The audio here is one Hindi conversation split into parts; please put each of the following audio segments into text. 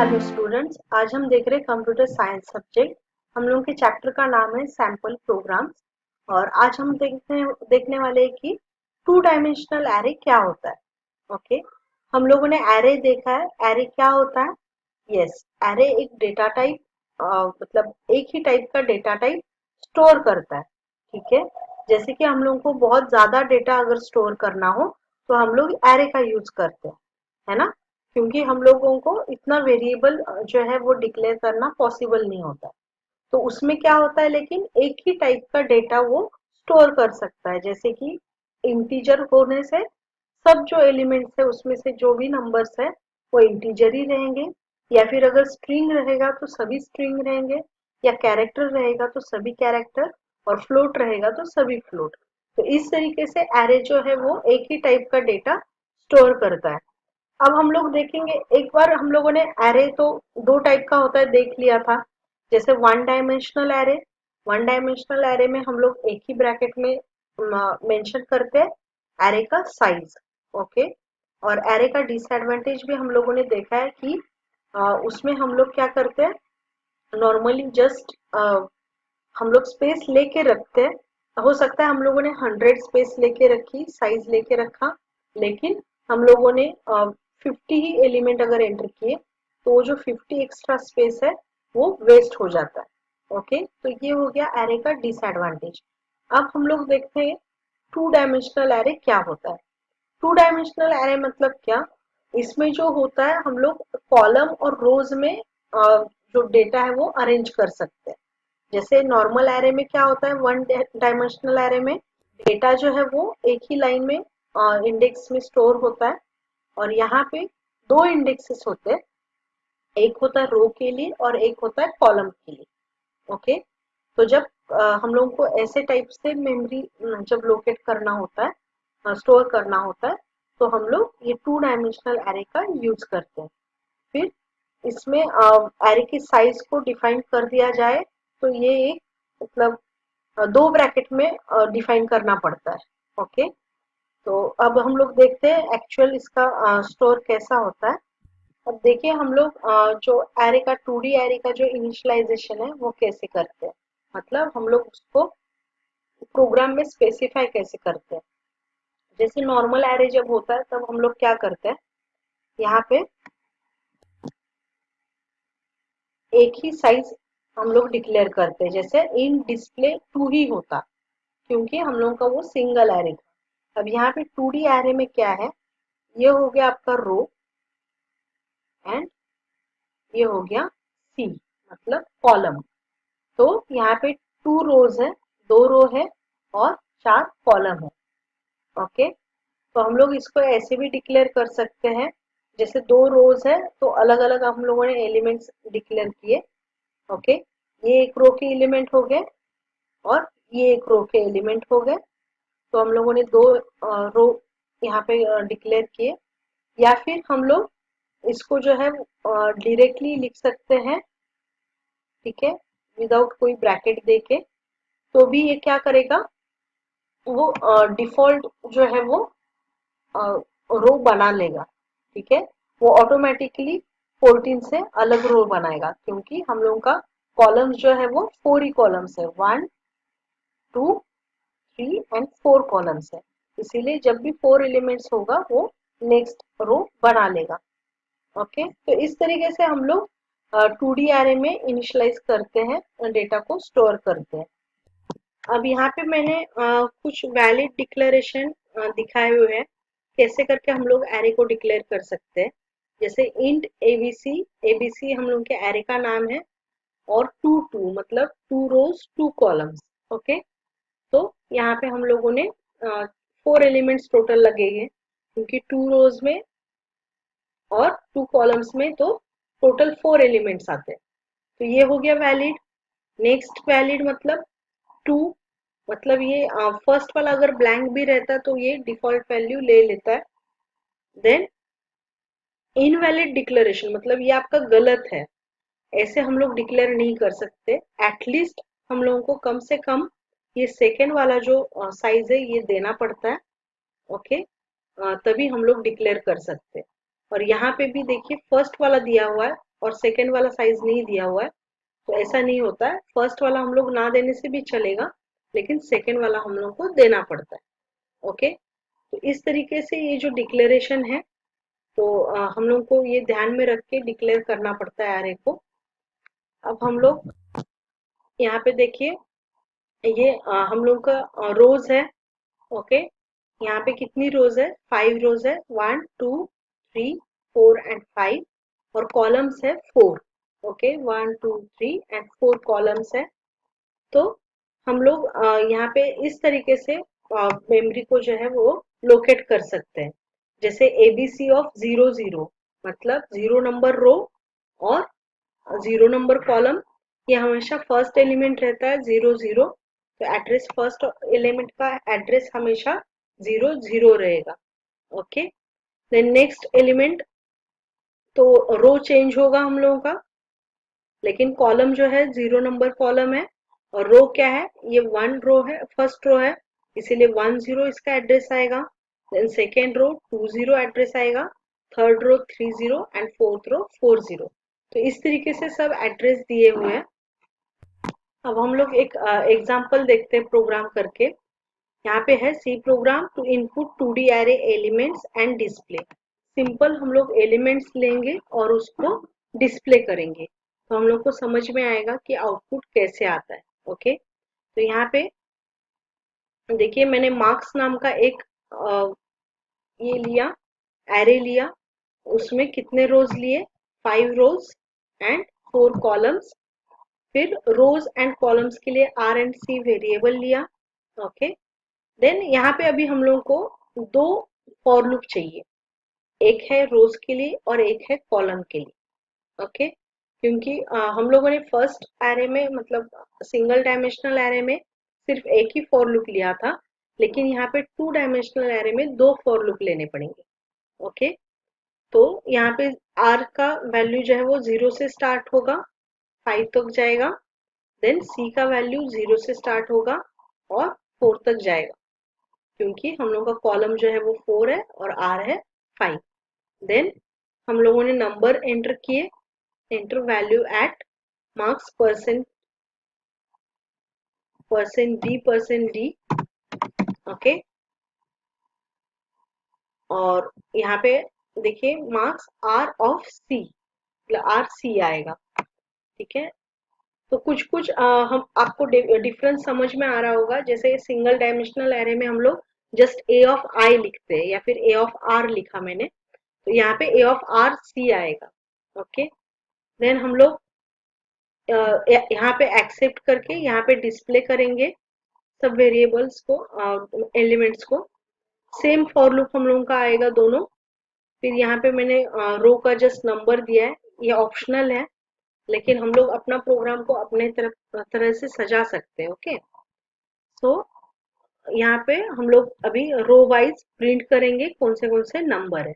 हेलो स्टूडेंट्स, आज हम देख रहे हैं कंप्यूटर साइंस सब्जेक्ट। हम लोगों के चैप्टर का नाम है सैंपल प्रोग्राम्स। और आज हम देखने वाले हैं कि टू डायमेंशनल एरे क्या होता है। ओके, हम लोगों ने एरे देखा है। एरे क्या होता है? यस, एरे एक डेटा टाइप, मतलब एक ही टाइप का डेटा टाइप स्टोर करता है। ठीक है, जैसे कि हम लोगों को बहुत ज्यादा डेटा अगर स्टोर करना हो तो हम लोग एरे का यूज करते हैं, है ना। क्योंकि हम लोगों को इतना वेरिएबल जो है वो डिक्लेयर करना पॉसिबल नहीं होता। तो उसमें क्या होता है, लेकिन एक ही टाइप का डेटा वो स्टोर कर सकता है। जैसे कि इंटीजर होने से सब जो एलिमेंट्स है उसमें से जो भी नंबर्स है वो इंटीजर ही रहेंगे, या फिर अगर स्ट्रिंग रहेगा तो सभी स्ट्रिंग रहेंगे, या कैरेक्टर रहेगा तो सभी कैरेक्टर, और फ्लोट रहेगा तो सभी फ्लोट। तो इस तरीके से एरे जो है वो एक ही टाइप का डेटा स्टोर करता है। अब हम लोग देखेंगे, एक बार हम लोगों ने एरे तो दो टाइप का होता है देख लिया था। जैसे one dimensional array, one dimensional array में हम लोग एक ही ब्रैकेट में मेंशन करते हैं एरे का साइज। ओके, और एरे का डिसएडवांटेज भी हम लोगों ने देखा है कि उसमें हम लोग क्या करते हैं, नॉर्मली जस्ट हम लोग स्पेस लेके रखते हैं। हो सकता है हम लोगों ने 100 स्पेस लेके रखी, साइज लेके रखा, लेकिन हम लोगों ने 50 ही एलिमेंट अगर एंटर किए तो वो जो 50 एक्स्ट्रा स्पेस है वो वेस्ट हो जाता है। ओके, तो ये हो गया एरे का डिसएडवांटेज। अब हम लोग देखते हैं टू डायमेंशनल एरे क्या होता है। टू डायमेंशनल एरे मतलब क्या? इसमें जो होता है हम लोग कॉलम और रोज में जो डेटा है वो अरेंज कर सकते हैं। जैसे नॉर्मल एरे में क्या होता है, वन डायमेंशनल एरे में डेटा जो है वो एक ही लाइन में इंडेक्स में स्टोर होता है। और यहाँ पे दो इंडेक्सेस होते हैं, एक होता है रो के लिए और एक होता है कॉलम के लिए। ओके, तो जब हम लोगों को ऐसे टाइप से मेमोरी जब लोकेट करना होता है, स्टोर करना होता है, तो हम लोग ये टू डायमेंशनल एरे का यूज करते हैं। फिर इसमें एरे की साइज को डिफाइन कर दिया जाए तो ये एक मतलब दो ब्रैकेट में डिफाइन करना पड़ता है। ओके, तो अब हम लोग देखते हैं एक्चुअल इसका स्टोर कैसा होता है। अब देखिए हम लोग जो एरे का 2D एरे का जो इनिशियलाइजेशन है वो कैसे करते हैं, मतलब हम लोग उसको प्रोग्राम में स्पेसिफाई कैसे करते हैं। जैसे नॉर्मल एरे जब होता है तब हम लोग क्या करते हैं, यहाँ पे एक ही साइज हम लोग डिक्लेयर करते हैं। जैसे इन डिस्प्ले टू ही होता, क्योंकि हम लोगों का वो सिंगल एरे था। अब यहाँ पे 2D एरे में क्या है, ये हो गया आपका रो एंड ये हो गया सी, मतलब कॉलम। तो यहाँ पे टू रोज है, दो रो है और चार कॉलम है। ओके, तो हम लोग इसको ऐसे भी डिक्लेयर कर सकते हैं, जैसे दो रोज है तो अलग अलग हम लोगों ने एलिमेंट्स डिक्लेयर किए। ओके, ये एक रो के एलिमेंट हो गए और ये एक रो के एलिमेंट हो गए। तो हम लोगों ने दो रो यहाँ पे डिक्लेयर किए। या फिर हम लोग इसको जो है डायरेक्टली लिख सकते हैं, ठीक है, विदाउट कोई ब्रैकेट देके। तो भी ये क्या करेगा, वो डिफॉल्ट जो है वो रो बना लेगा। ठीक है, वो ऑटोमेटिकली 14 से अलग रो बनाएगा, क्योंकि हम लोगों का कॉलम्स जो है वो 4 ही कॉलम्स है, 1 2 3 एंड 4 कॉलम्स है। इसीलिए जब भी 4 एलिमेंट्स होगा वो नेक्स्ट रो बना लेगा। ओके, तो इस तरीके से हम लोग 2D एरे में इनिशियलाइज करते हैं, डेटा को स्टोर करते हैं। अब यहाँ पे मैंने कुछ वैलिड डिक्लेरेशन दिखाए हुए हैं, कैसे करके हम लोग एरे को डिक्लेयर कर सकते हैं। जैसे इंट एबीसी, एबीसी हम लोग के एरे का नाम है, और टू टू मतलब two rows two columns. Okay, तो यहाँ पे हम लोगों ने 4 एलिमेंट्स टोटल लगेंगे, क्योंकि टू रोज में और टू कॉलम्स में तो टोटल 4 एलिमेंट्स आते हैं। तो ये हो गया वैलिड। नेक्स्ट वैलिड मतलब टू, मतलब ये फर्स्ट वाला अगर ब्लैंक भी रहता तो ये डिफॉल्ट वैल्यू ले लेता है। देन इनवैलिड डिक्लेरेशन मतलब ये आपका गलत है, ऐसे हम लोग डिक्लेयर नहीं कर सकते। एटलीस्ट हम लोगों को कम से कम ये सेकेंड वाला जो साइज है ये देना पड़ता है। ओके, तभी हम लोग डिक्लेयर कर सकते हैं। और यहाँ पे भी देखिए फर्स्ट वाला दिया हुआ है और सेकंड वाला साइज नहीं दिया हुआ है, तो ऐसा नहीं होता है। फर्स्ट वाला हम लोग ना देने से भी चलेगा, लेकिन सेकंड वाला हम लोग को देना पड़ता है। ओके, तो इस तरीके से ये जो डिक्लेरेशन है, तो हम लोग को ये ध्यान में रख के डिक्लेयर करना पड़ता है एरे को। अब हम लोग यहाँ पे देखिए, ये हम लोग का रोज है। ओके, यहाँ पे कितनी रोज है? 5 रोज है, 1 2 3 4 एंड 5। और कॉलम्स है 4। ओके, 1 2 3 एंड 4 कॉलम्स है। तो हम लोग यहाँ पे इस तरीके से मेमोरी को जो है वो लोकेट कर सकते हैं। जैसे एबीसी ऑफ 0 0, मतलब 0 नंबर रो और 0 नंबर कॉलम, ये हमेशा फर्स्ट एलिमेंट रहता है 0 0। तो एड्रेस फर्स्ट एलिमेंट का एड्रेस हमेशा 0 0 रहेगा। ओके, देन नेक्स्ट एलिमेंट, तो रो चेंज होगा हम लोगों का, लेकिन कॉलम जो है 0 नंबर कॉलम है। और रो क्या है? ये 1 रो है, फर्स्ट रो है, इसीलिए 1 0 इसका एड्रेस आएगा। देन सेकेंड रो 2 0 एड्रेस आएगा, third row 3 0 and fourth row 4 0। तो इस तरीके से सब एड्रेस दिए हुए हैं। अब हम लोग एक एग्जांपल देखते हैं प्रोग्राम करके। यहाँ पे है C program to input 2D array elements and display. Simple हम लोग एलिमेंट्स लेंगे और उसको डिस्प्ले करेंगे, तो हम लोग को समझ में आएगा कि आउटपुट कैसे आता है। ओके, तो यहाँ पे देखिए, मैंने मार्क्स नाम का एक ये लिया, एरे लिया। उसमें कितने रोज लिए? 5 रोज एंड 4 कॉलम्स। फिर रोज एंड कॉलम्स के लिए आर एंड सी वेरिएबल लिया। ओके, देन यहाँ पे अभी हम लोग को दो फॉर लूप चाहिए, एक है रोज के लिए और एक है कॉलम के लिए। ओके, क्योंकि हम लोगों ने फर्स्ट एरे में, मतलब सिंगल डायमेंशनल एरे में सिर्फ एक ही फॉर लूप लिया था, लेकिन यहाँ पे 2 डायमेंशनल एरे में दो फॉर लूप लेने पड़ेंगे। ओके, तो यहाँ पे आर का वैल्यू जो है वो 0 से स्टार्ट होगा, 5 तक जाएगा। देन सी का वैल्यू 0 से स्टार्ट होगा और 4 तक जाएगा, क्योंकि हम लोग का कॉलम जो है वो 4 है और आर है 5। देन हम लोगों ने नंबर एंटर किए, enter value at marks percent D. Okay, और यहाँ पे देखिए मार्क्स आर ऑफ सी, मतलब आर सी आएगा। ठीक है, तो कुछ कुछ हम आपको डिफरेंस समझ में आ रहा होगा। जैसे सिंगल डायमेंशनल एरे में हम लोग जस्ट ए ऑफ आई लिखते हैं, या फिर ए ऑफ आर लिखा मैंने, तो यहाँ पे ए ऑफ आर सी आएगा। ओके, देन हम लोग यहाँ पे एक्सेप्ट करके यहाँ पे डिस्प्ले करेंगे सब वेरिएबल्स को, एलिमेंट्स को। सेम फॉर लूप हम लोगों का आएगा दोनों। फिर यहाँ पे मैंने रो का जस्ट नंबर दिया है, ये ऑप्शनल है, लेकिन हम लोग अपना प्रोग्राम को अपने तरह से सजा सकते हैं। ओके, सो यहाँ पे हम लोग अभी रो वाइज प्रिंट करेंगे कौन से नंबर है।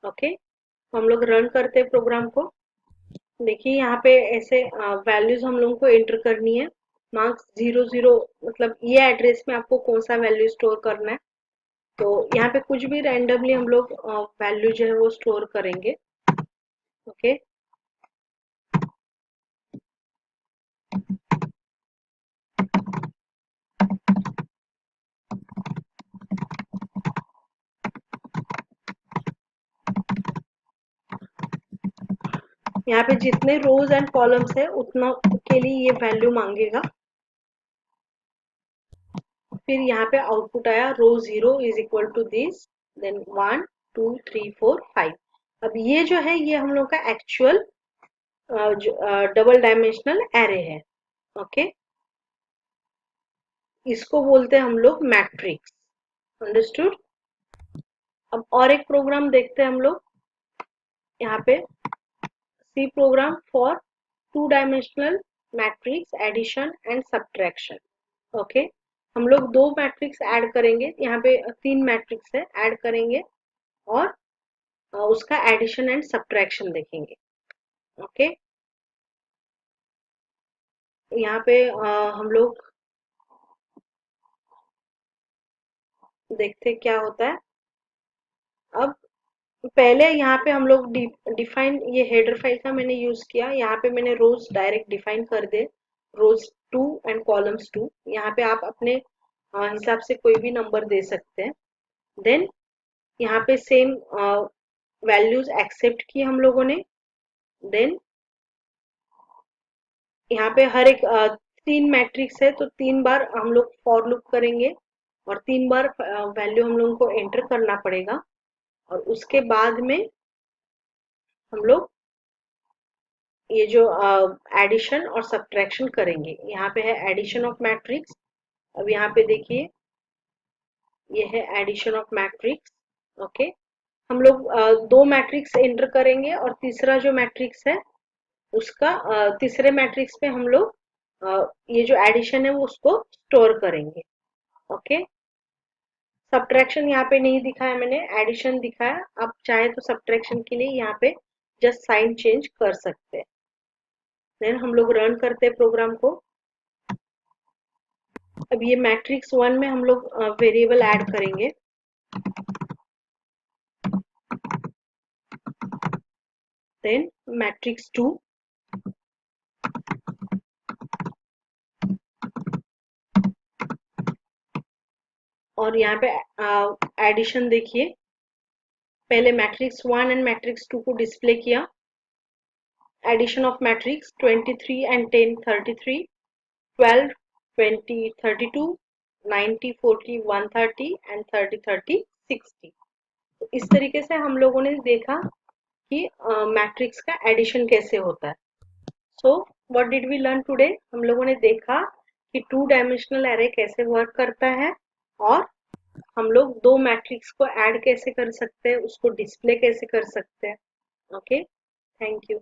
ओके, तो हम लोग रन करते हैं प्रोग्राम को। देखिए यहाँ पे ऐसे वैल्यूज हम लोगों को एंटर करनी है। मार्क्स 0 0, मतलब ये एड्रेस में आपको कौन सा वैल्यू स्टोर करना है, तो यहाँ पे कुछ भी रैंडमली हम लोग वैल्यू जो है वो स्टोर करेंगे। ओके, यहाँ पे जितने रोज एंड कॉलम्स है उतना के लिए ये वैल्यू मांगेगा। फिर यहाँ पे आउटपुट आया row 0 is equal to this, then 1 2 3 4 5। अब ये जो है ये हम लोग का एक्चुअल डबल डायमेंशनल एरे है। ओके, इसको बोलते हैं हम लोग मैट्रिक्स। अंडरस्टूड? अब और एक प्रोग्राम देखते हैं हम लोग। यहाँ पे C program for 2 dimensional matrix addition and subtraction. Okay, हम लोग दो मैट्रिक्स ऐड करेंगे, यहाँ पे 3 मैट्रिक्स है, ऐड करेंगे और उसका एडिशन एंड सब्ट्रैक्शन देखेंगे। ओके, यहाँ पे हम लोग देखते क्या होता है। अब पहले यहाँ पे हम लोग डिफाइन, ये हेडर फाइल का मैंने यूज किया। यहाँ पे मैंने रोज डायरेक्ट डिफाइन कर दे, रोज 2 एंड कॉलम्स 2। यहाँ पे आप अपने हिसाब से कोई भी नंबर दे सकते हैं। देन यहाँ पे सेम वैल्यूज एक्सेप्ट की हम लोगों ने। देन यहाँ पे हर एक 3 मैट्रिक्स है तो 3 बार हम लोग फॉर लूप करेंगे और 3 बार वैल्यू हम लोगों को एंटर करना पड़ेगा। और उसके बाद में हम लोग ये जो एडिशन और सब्ट्रैक्शन करेंगे। यहाँ पे है एडिशन ऑफ मैट्रिक्स। अब यहाँ पे देखिए, ये है एडिशन ऑफ मैट्रिक्स। ओके, हम लोग 2 मैट्रिक्स एंटर करेंगे और तीसरा जो मैट्रिक्स है उसका तीसरे मैट्रिक्स पे हम लोग ये जो एडिशन है वो उसको स्टोर करेंगे। ओके, सब्ट्रैक्शन यहाँ पे नहीं दिखाया मैंने, एडिशन दिखाया। आप चाहे तो सब्ट्रैक्शन के लिए यहाँ पे जस्ट साइन चेंज कर सकते हैं। देन हम लोग रन करते हैं प्रोग्राम को। अब ये मैट्रिक्स 1 में हम लोग वेरिएबल ऐड करेंगे। देन मैट्रिक्स 2, और यहाँ पे एडिशन देखिए, पहले मैट्रिक्स 1 एंड मैट्रिक्स 2 को डिस्प्ले किया। Addition of matrix 23 and 10 33, 12 20 32, 90 40 130 and 30 30 60। तो इस तरीके से हम लोगों ने देखा कि मैट्रिक्स का एडिशन कैसे होता है। So what did we learn today? हम लोगों ने देखा कि 2 डायमेंशनल एरे कैसे वर्क करता है, और हम लोग 2 मैट्रिक्स को ऐड कैसे कर सकते हैं, उसको डिस्प्ले कैसे कर सकते हैं। Okay, thank you.